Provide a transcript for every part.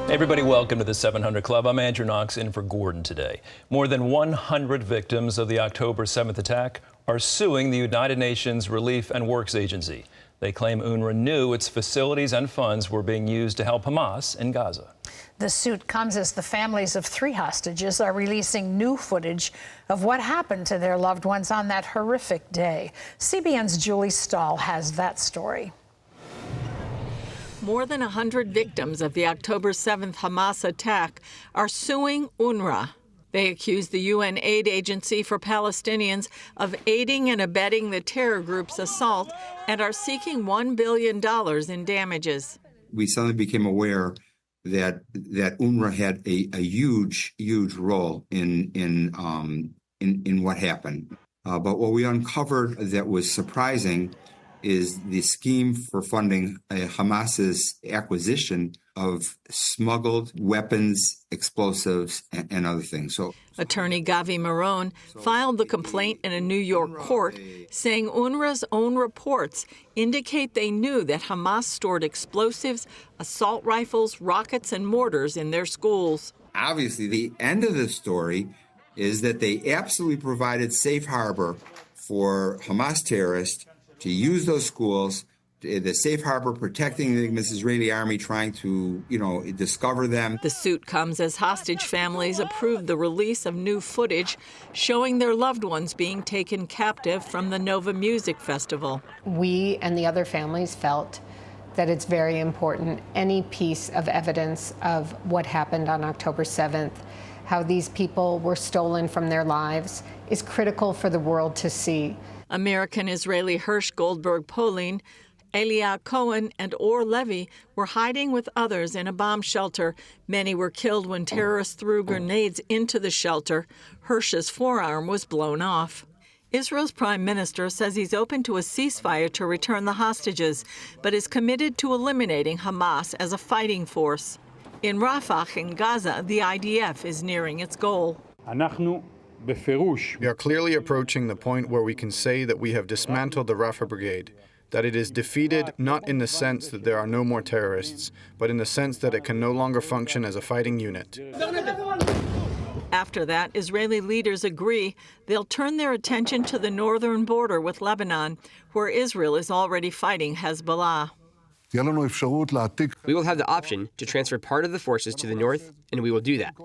Hey everybody, welcome to the 700 Club. I'm Andrew Knox in for Gordon today. More than 100 victims of the October 7th attack are suing the United Nations Relief and Works Agency. They claim UNRWA knew its facilities and funds were being used to help Hamas in Gaza. The suit comes as the families of 3 hostages are releasing new footage of what happened to their loved ones on that horrific day. CBN's Julie Stahl has that story. More than 100 victims of the October 7th Hamas attack are suing UNRWA. They accuse the UN aid agency for Palestinians of aiding and abetting the terror group's assault and are seeking $1 billion in damages. We suddenly became aware that UNRWA had a huge role in what happened. But what we uncovered that was surprising is the scheme for funding Hamas's acquisition of smuggled weapons, explosives, and other things. So, Attorney Gavi Marone filed the complaint in a New York court, saying UNRWA's own reports indicate they knew that Hamas stored explosives, assault rifles, rockets, and mortars in their schools. Obviously, the end of the story is that they absolutely provided safe harbor for Hamas terrorists to use those schools, the safe harbor protecting the Israeli army trying to, discover them. The suit comes as hostage families approved the release of new footage showing their loved ones being taken captive from the Nova Music Festival. We and the other families felt that it's very important, any piece of evidence of what happened on October 7th, how these people were stolen from their lives, is critical for the world to see. American-Israeli Hirsch Goldberg Polin, Elia Cohen, and Or Levy were hiding with others in a bomb shelter. Many were killed when terrorists threw grenades into the shelter. Hirsch's forearm was blown off. Israel's prime minister says he's open to a ceasefire to return the hostages, but is committed to eliminating Hamas as a fighting force. In Rafah, in Gaza, the IDF is nearing its goal. We are clearly approaching the point where we can say that we have dismantled the Rafah Brigade, that it is defeated not in the sense that there are no more terrorists, but in the sense that it can no longer function as a fighting unit. After that, Israeli leaders agree they'll turn their attention to the northern border with Lebanon, where Israel is already fighting Hezbollah. We will have the option to transfer part of the forces to the north, and we will do that.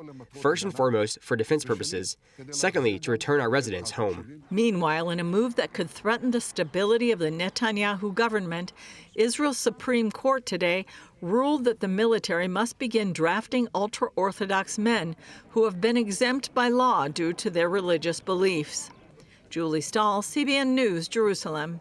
First and foremost, for defense purposes. Secondly, to return our residents home. Meanwhile, in a move that could threaten the stability of the Netanyahu government, Israel's Supreme Court today ruled that the military must begin drafting ultra-Orthodox men who have been exempt by law due to their religious beliefs. Julie Stahl, CBN News, Jerusalem.